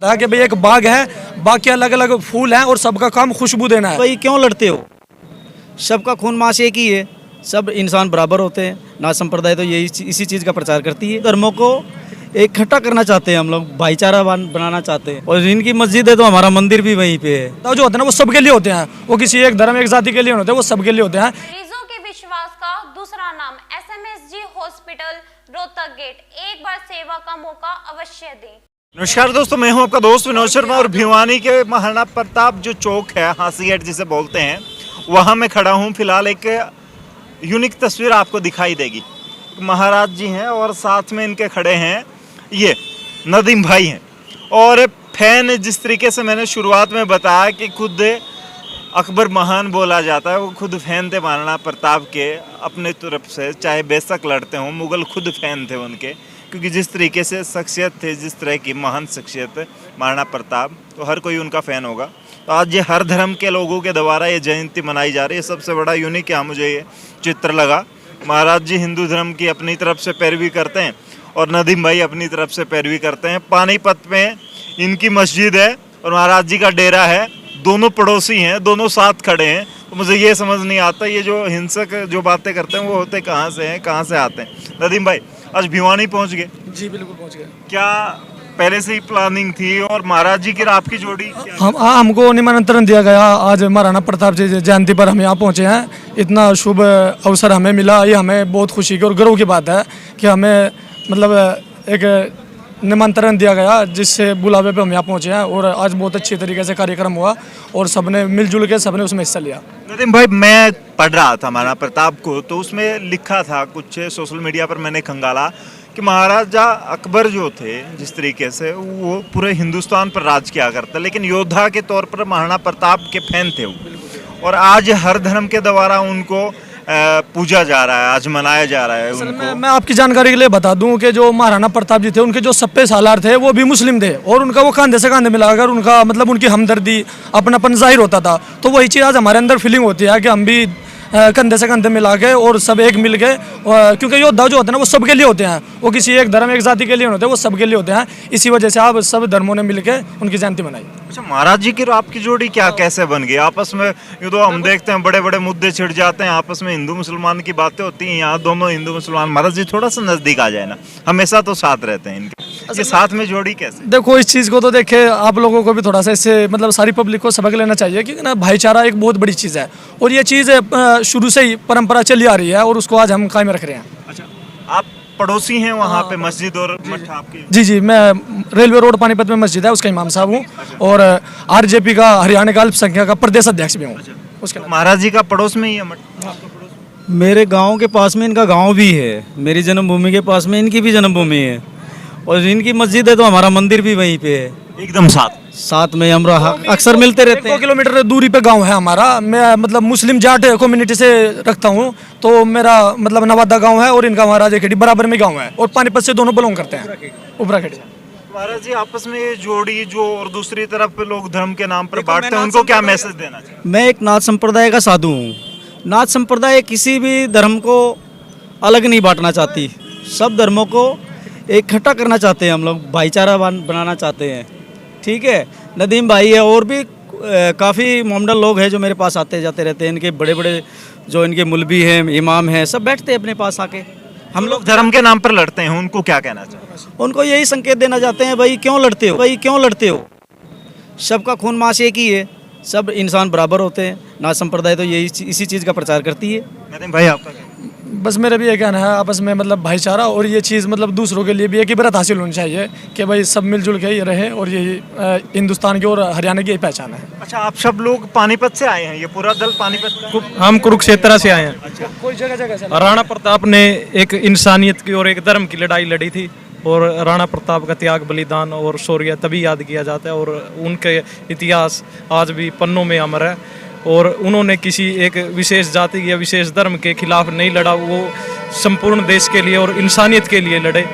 था कि भाई एक बाग है, बाग के अलग अलग फूल हैं और सबका काम खुशबू देना है। भाई क्यों लड़ते हो? सबका खून मांस एक ही है, सब इंसान बराबर होते हैं। नाथ संप्रदाय तो यही इसी चीज़ का प्रचार करती है। धर्मों को इकट्ठा करना चाहते हैं हम लोग, भाईचारा बनाना चाहते हैं। और इनकी मस्जिद है तो हमारा मंदिर भी वहीं पे है। तो जो होते हैं ना वो सबके लिए होते हैं, वो किसी एक धर्म एक जाति के लिए नहीं होते, वो सबके लिए होते हैं। मरीजों के विश्वास का दूसरा नाम एसएमएसजी हॉस्पिटल रोहतक गेट। एक बार सेवा का मौका अवश्य दें। नमस्कार दोस्तों, मैं हूं आपका दोस्त विनोद शर्मा और भिवानी के महाराणा प्रताप जो चौक है, हांसी गेट जिसे बोलते हैं, वहां मैं खड़ा हूं। फिलहाल एक यूनिक तस्वीर आपको दिखाई देगी। महाराज जी हैं और साथ में इनके खड़े हैं ये नदीम भाई हैं। और फैन जिस तरीके से मैंने शुरुआत में बताया कि खुद अकबर महान बोला जाता है, वो खुद फैन थे महाराणा प्रताप के अपने तरफ से, चाहे बेशक लड़ते हों। मुगल खुद फैन थे उनके, क्योंकि जिस तरीके से शख्सियत थे, जिस तरह की महान शख्सियत महाराणा प्रताप, तो हर कोई उनका फ़ैन होगा। तो आज ये हर धर्म के लोगों के द्वारा ये जयंती मनाई जा रही है। सबसे बड़ा यूनिक यहाँ मुझे ये चित्र लगा। महाराज जी हिंदू धर्म की अपनी तरफ से पैरवी करते हैं और नदीम भाई अपनी तरफ से पैरवी करते हैं। पानीपत में इनकी मस्जिद है और महाराज जी का डेरा है। दोनों पड़ोसी हैं, दोनों साथ खड़े हैं। तो मुझे ये समझ नहीं आता, ये जो हिंसक जो बातें करते हैं वो होते कहाँ से हैं, कहाँ से आते हैं। नदीम भाई आज भिवानी पहुँच गए? जी बिल्कुल पहुँच गए। क्या पहले से ही प्लानिंग थी? और महाराज जी की आपकी जोड़ी हमको निमंत्रण दिया गया। आज महाराणा प्रताप जी जयंती पर हम यहाँ पहुँचे हैं। इतना शुभ अवसर हमें मिला, ये हमें बहुत खुशी की और गर्व की बात है कि हमें मतलब एक निमंत्रण दिया गया, जिससे बुलावे पे हम यहाँ पहुँचे हैं। और आज बहुत अच्छी तरीके से कार्यक्रम हुआ और सबने मिलजुल के सबने उसमें हिस्सा लिया। नदीम भाई, मैं पढ़ रहा था महाराणा प्रताप को, तो उसमें लिखा था कुछ, सोशल मीडिया पर मैंने खंगाला कि महाराजा अकबर जो थे, जिस तरीके से वो पूरे हिंदुस्तान पर राज किया करते, लेकिन योद्धा के तौर पर महाराणा प्रताप के फैन थे वो। और आज हर धर्म के द्वारा उनको पूजा जा रहा है, आज मनाया जा रहा है उनको। मैं आपकी जानकारी के लिए बता दूं कि जो महाराणा प्रताप जी थे, उनके जो सप्पे सालार थे वो भी मुस्लिम थे और उनका वो कंधे से कंधे मिलाकर उनका मतलब उनकी हमदर्दी अपनापन जाहिर होता था। तो वही चीज़ आज हमारे अंदर फीलिंग होती है कि हम भी कंधे से कंधे मिला के और सब एक मिल के, क्योंकि योद्धा जो होते हैं ना वो सबके लिए होते हैं, वो किसी एक धर्म एक जाति के लिए नहीं होते, वो सबके लिए होते हैं। इसी वजह से आप सब धर्मों ने मिल के उनकी जयंती मनाई। अच्छा, महाराज जी की और आपकी जोड़ी क्या कैसे बन गई आपस में? ये तो हम देखते हैं बड़े बड़े मुद्दे छिड़ जाते हैं आपस में, हिंदू मुसलमान की बातें होती हैं। यहाँ दोनों हिंदू मुसलमान, महाराज जी थोड़ा सा नजदीक आ जाए ना, हमेशा तो साथ रहते हैं इनके। ये साथ में जोड़ी कैसे? देखो, इस चीज़ को तो देखे आप लोगों को भी थोड़ा सा इससे मतलब सारी पब्लिक को सबक लेना चाहिए कि ना भाईचारा एक बहुत बड़ी चीज़ है और ये चीज़ शुरू से ही परंपरा चली आ रही है और उसको आज हम कायम रख रहे हैं। अच्छा, आप पड़ोसी हैं वहाँ पे मस्जिद और मठ आपकी? जी, मैं रेलवे रोड पानीपत में मस्जिद है उसका इमाम साहब हूँ और आरजेपी का हरियाणा का अल्पसंख्यक का प्रदेश अध्यक्ष भी हूँ। उसके महाराज जी का पड़ोस में ही है मठ? मेरे गांव के पास में इनका गांव भी है, मेरी जन्मभूमि के पास में इनकी भी जन्मभूमि है। और इनकी मस्जिद है तो हमारा मंदिर भी वहीं पे है, एकदम साथ में हम अक्सर मिलते रहते हैं। 2 किलोमीटर दूरी पे गांव है हमारा। मैं मतलब मुस्लिम जाट कम्युनिटी से रखता हूँ, तो मेरा मतलब नवादा गांव है और इनका महाराजा खेड़ी बराबर में गांव है और पानीपत से दोनों बिलोंग करते हैं, उपराखेड़ी। महाराज जी आपस में ये जोड़ी जो और दूसरी तरफ लोग धर्म के नाम पर बांटते हैं, उनको क्या मैसेज देना चाहिए? मैं एक नाथ संप्रदाय का साधु हूँ। नाथ संप्रदाय किसी भी धर्म को अलग नहीं बांटना चाहती, सब धर्मों को इकट्ठा करना चाहते हैं हम लोग, भाईचारा बनाना चाहते हैं। ठीक है, नदीम भाई है और भी काफ़ी मोमडल लोग हैं जो मेरे पास आते जाते रहते हैं। इनके बड़े बड़े जो इनके मुलबी हैं, इमाम हैं, सब बैठते हैं अपने पास आके। हम लोग धर्म के नाम पर लड़ते हैं, उनको क्या कहना चाहिए? उनको यही संकेत देना चाहते हैं, भाई क्यों लड़ते हो, भाई क्यों लड़ते हो? सबका खून मांस एक ही है, सब इंसान बराबर होते हैं। नाथ संप्रदाय तो यही इसी चीज़ का प्रचार करती है। नदीम भाई आपका क्या? बस मेरा भी ये कहना है आपस में मतलब भाईचारा, और ये चीज़ मतलब दूसरों के लिए भी एक इबरत हासिल होनी चाहिए कि भाई सब मिलजुल के ही रहे और यही हिंदुस्तान की और हरियाणा की यही पहचान है। अच्छा, आप सब लोग पानीपत से आए हैं? ये पूरा दल पानीपत? हम कुरुक्षेत्र से आए हैं। अच्छा, कोई जगह से राणा प्रताप ने एक इंसानियत की और एक धर्म की लड़ाई लड़ी थी और राणा प्रताप का त्याग, बलिदान और शौर्य तभी याद किया जाता है और उनके इतिहास आज भी पन्नों में अमर है। और उन्होंने किसी एक विशेष जाति या विशेष धर्म के खिलाफ नहीं लड़ा, वो संपूर्ण देश के लिए और इंसानियत के लिए लड़े।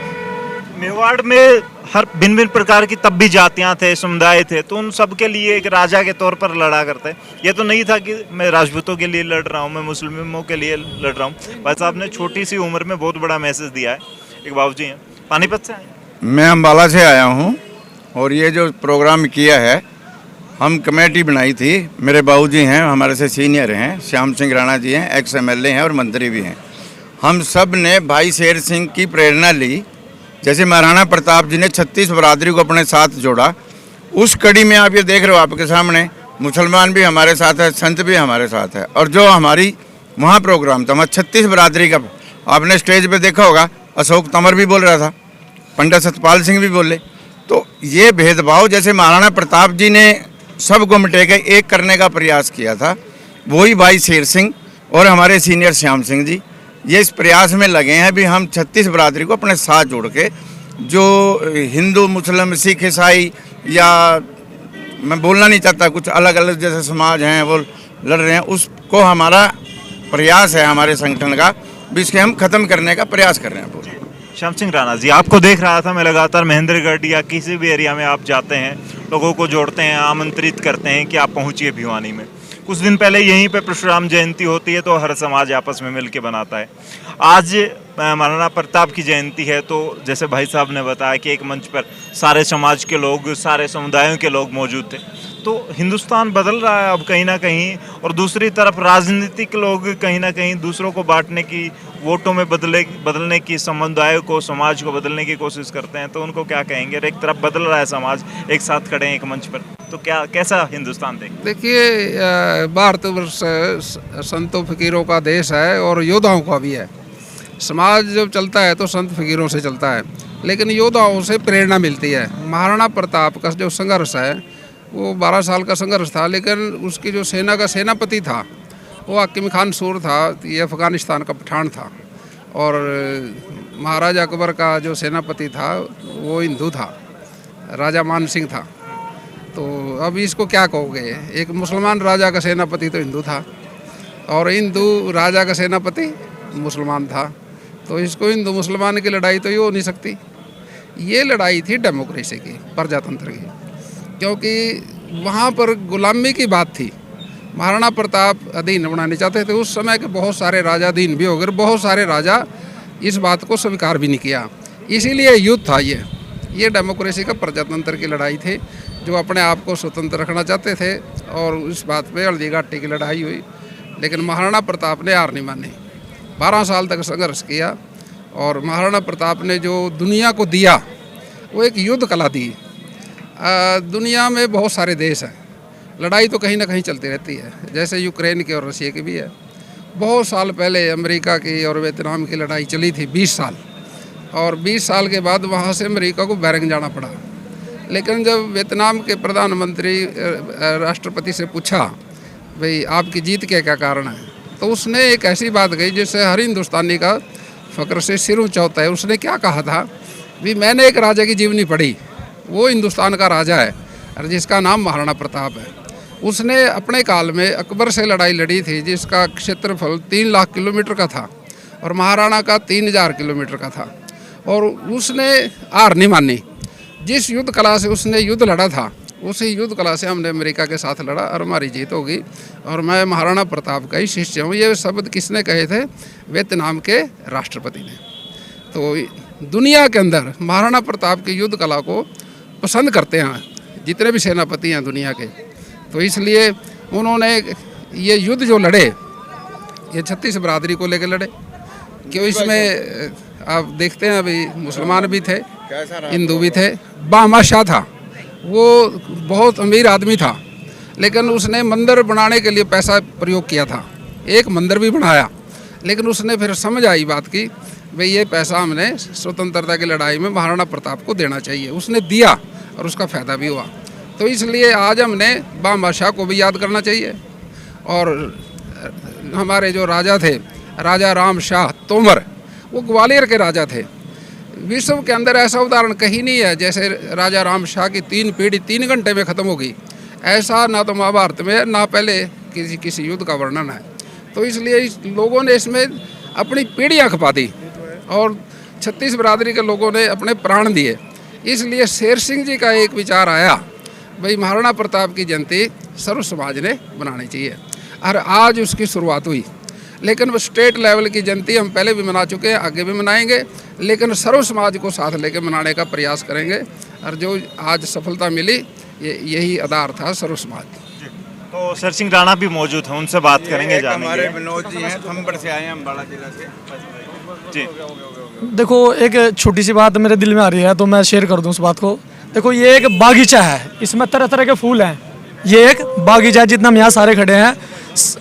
मेवाड़ में हर भिन्न भिन्न प्रकार की तब भी जातियाँ थे, समुदाय थे, तो उन सब के लिए एक राजा के तौर पर लड़ा करते। ये तो नहीं था कि मैं राजपूतों के लिए लड़ रहा हूँ, मैं मुस्लिमों के लिए लड़ रहा हूँ। भाई साहब ने छोटी सी उम्र में बहुत बड़ा मैसेज दिया है। एक बाबूजी हैं, पानीपत से आए? मैं अम्बाला से आया हूँ और ये जो प्रोग्राम किया है, हम कमेटी बनाई थी। मेरे बाबूजी हैं, हमारे से सीनियर हैं, श्याम सिंह राणा जी हैं, एक्स MLA हैं और मंत्री भी हैं। हम सब ने भाई शेर सिंह की प्रेरणा ली। जैसे महाराणा प्रताप जी ने 36 बरादरी को अपने साथ जोड़ा, उस कड़ी में आप ये देख रहे हो आपके सामने, मुसलमान भी हमारे साथ है, संत भी हमारे साथ है। और जो हमारी वहाँ प्रोग्राम था, हमारा 36 बरादरी का, आपने स्टेज पे देखा होगा, अशोक तंवर भी बोल रहा था, पंडित सतपाल सिंह भी बोले। तो ये भेदभाव जैसे महाराणा प्रताप जी ने सबको मिटे के एक करने का प्रयास किया था, वही भाई शेर सिंह और हमारे सीनियर श्याम सिंह जी ये इस प्रयास में लगे हैं भी हम 36 बरादरी को अपने साथ जोड़ के, जो हिंदू मुस्लिम सिख ईसाई या मैं बोलना नहीं चाहता, कुछ अलग अलग जैसे समाज हैं वो लड़ रहे हैं, उसको हमारा प्रयास है हमारे संगठन का भी इसके हम ख़त्म करने का प्रयास कर रहे हैं पूरे। श्याम सिंह राणा जी, आपको देख रहा था मैं लगातार महेंद्रगढ़ या किसी भी एरिया में आप जाते हैं, लोगों को जोड़ते हैं, आमंत्रित करते हैं कि आप पहुंचिए भिवानी में। कुछ दिन पहले यहीं पे परशुराम जयंती होती है तो हर समाज आपस में मिलके बनाता है। आज महाराणा प्रताप की जयंती है तो जैसे भाई साहब ने बताया कि एक मंच पर सारे समाज के लोग, सारे समुदायों के लोग मौजूद थे। तो हिंदुस्तान बदल रहा है अब कहीं ना कहीं, और दूसरी तरफ राजनीतिक लोग कहीं ना कहीं दूसरों को बांटने की, वोटों में बदलने की, समुदायों को, समाज को बदलने की कोशिश करते हैं। तो उनको क्या कहेंगे? एक तरफ बदल रहा है समाज, एक साथ खड़े हैं एक मंच पर, तो क्या कैसा हिंदुस्तान देखिए, भारतवर्ष संतों फकीरों का देश है और योद्धाओं का भी है। समाज जब चलता है तो संत फकीरों से चलता है, लेकिन योद्धाओं से प्रेरणा मिलती है। महाराणा प्रताप का जो संघर्ष है वो 12 साल का संघर्ष था, लेकिन उसकी जो सेना का सेनापति था वो हकीम खान सूर था, ये अफ़गानिस्तान का पठान था। और महाराजा अकबर का जो सेनापति था वो हिंदू था, राजा मान सिंह था। तो अब इसको क्या कहोगे, एक मुसलमान राजा का सेनापति तो हिंदू था और हिंदू राजा का सेनापति मुसलमान था, तो इसको हिंदू मुसलमान की लड़ाई तो ये हो नहीं सकती। ये लड़ाई थी डेमोक्रेसी की, प्रजातंत्र की, क्योंकि वहाँ पर गुलामी की बात थी। महाराणा प्रताप अधीन बनाने चाहते थे, उस समय के बहुत सारे राजा अधीन भी हो गए, बहुत सारे राजा इस बात को स्वीकार भी नहीं किया। इसीलिए युद्ध था ये डेमोक्रेसी का, प्रजातंत्र की लड़ाई थी, जो अपने आप को स्वतंत्र रखना चाहते थे। और इस बात पे हल्दी घाटी की लड़ाई हुई, लेकिन महाराणा प्रताप ने हार नहीं मानी, 12 साल तक संघर्ष किया। और महाराणा प्रताप ने जो दुनिया को दिया वो एक युद्ध कला दी। दुनिया में बहुत सारे देश हैं, लड़ाई तो कहीं ना कहीं चलती रहती है, जैसे यूक्रेन की और रशिया की भी है। बहुत साल पहले अमेरिका की और वियतनाम की लड़ाई चली थी 20 साल, और 20 साल के बाद वहाँ से अमेरिका को बैरंग जाना पड़ा। लेकिन जब वियतनाम के प्रधानमंत्री राष्ट्रपति से पूछा भाई आपकी जीत के क्या कारण है, तो उसने एक ऐसी बात कही जिससे हर हिंदुस्तानी का फ़क्र से सिर ऊंचा होता है। उसने क्या कहा था, भी मैंने एक राजा की जीवनी पढ़ी, वो हिंदुस्तान का राजा है और जिसका नाम महाराणा प्रताप है। उसने अपने काल में अकबर से लड़ाई लड़ी थी, जिसका क्षेत्रफल 3 लाख किलोमीटर का था और महाराणा का 3000 किलोमीटर का था, और उसने हार नहीं मानी। जिस युद्ध कला से उसने युद्ध लड़ा था, उसी युद्ध कला से हमने अमेरिका के साथ लड़ा और हमारी जीत होगी। और मैं महाराणा प्रताप का ही शिष्य हूँ। ये शब्द किसने कहे थे? वियतनाम के राष्ट्रपति ने। तो दुनिया के अंदर महाराणा प्रताप की युद्ध कला को पसंद करते हैं जितने भी सेनापति हैं दुनिया के। तो इसलिए उन्होंने ये युद्ध जो लड़े, ये 36 बरादरी को लेकर लड़े, क्यों इसमें आप देखते हैं अभी मुसलमान भी थे, हिंदू भी थे। बादशाह था, वो बहुत अमीर आदमी था, लेकिन उसने मंदिर बनाने के लिए पैसा प्रयोग किया था, एक मंदिर भी बनाया। लेकिन उसने फिर समझ आई बात की भाई ये पैसा हमने स्वतंत्रता की लड़ाई में महाराणा प्रताप को देना चाहिए। उसने दिया और उसका फ़ायदा भी हुआ। तो इसलिए आज हमने बादशाह को भी याद करना चाहिए। और हमारे जो राजा थे, राजा राम शाह तोमर, वो ग्वालियर के राजा थे। विश्व के अंदर ऐसा उदाहरण कहीं नहीं है जैसे राजा राम शाह की 3 पीढ़ी 3 घंटे में ख़त्म हो गई। ऐसा ना तो महाभारत में ना पहले किसी युद्ध का वर्णन है। तो इसलिए लोगों ने इसमें अपनी पीढ़ियाँ खपा दी और 36 बरादरी के लोगों ने अपने प्राण दिए। इसलिए शेर सिंह जी का एक विचार आया भाई महाराणा प्रताप की जयंती सर्व समाज ने बनानी चाहिए, और आज उसकी शुरुआत हुई। लेकिन वो स्टेट लेवल की जयंती हम पहले भी मना चुके हैं, आगे भी मनाएंगे, लेकिन सर्व समाज को साथ लेकर मनाने का प्रयास करेंगे। और जो आज सफलता मिली यही आधार था सर्व समाज का। तो सर सिंह राणा भी मौजूद हैं, उनसे बात करेंगे, एक जानेंगे। हमारे विनोद जी हैं, थम्बड़ से आए हैं, अम्बाड़ा जिला से। जी देखो एक छोटी सी बात मेरे दिल में आ रही है तो मैं शेयर कर दूं उस बात को। देखो ये एक बागीचा है, इसमें तरह तरह के फूल हैं। ये एक बागीचा है, जितना हम यहाँ सारे खड़े हैं,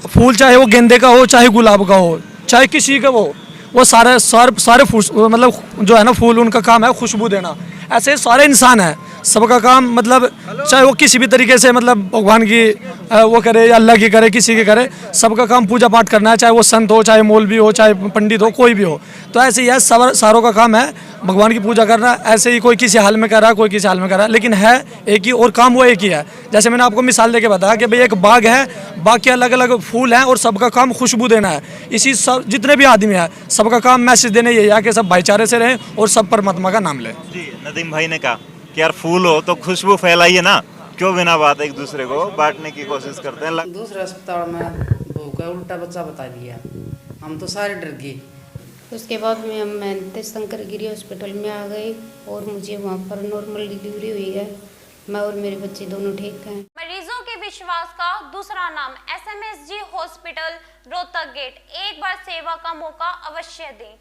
फूल चाहे वो गेंदे का हो, चाहे गुलाब का हो, चाहे किसी का वो सारे फूल मतलब जो है ना फूल, उनका काम है खुशबू देना। ऐसे सारे इंसान हैं, सबका काम मतलब चाहे वो किसी भी तरीके से मतलब भगवान की वो करे या अल्लाह की करे, किसी की करे, सबका काम पूजा पाठ करना है, चाहे वो संत हो, चाहे मौलवी हो, चाहे पंडित हो, कोई भी हो। तो ऐसे ही है, सारों का काम है भगवान की पूजा करना। ऐसे ही कोई किसी हाल में कर रहा है, कोई किसी हाल में कर रहा है, लेकिन है एक ही और काम वो एक ही है। जैसे मैंने आपको मिसाल देके बताया कि भाई एक बाग है, बाग के अलग अलग फूल हैं और सबका काम खुशबू देना है। इसी सब जितने भी आदमी हैं सबका काम मैसेज देना यही है कि सब भाईचारे से रहें और सब परमात्मा का नाम लें। जी नदीम भाई ने कहा कि यार फूल हो तो खुशबू फैलाइए ना, क्यों बिना बात एक दूसरे को बांटने की कोशिश करते हैं। दूसरे अस्पताल में बहू का उल्टा बच्चा बता दिया, हम तो सारे डर गए। उसके बाद में मैं शंकर गिरी हॉस्पिटल में आ गई और मुझे वहाँ पर नॉर्मल डिलीवरी हुई है। मैं और मेरे बच्चे दोनों ठीक हैं। मरीजों के विश्वास का दूसरा नाम SMSG हॉस्पिटल रोहतक गेट। एक बार सेवा का मौका अवश्य दें।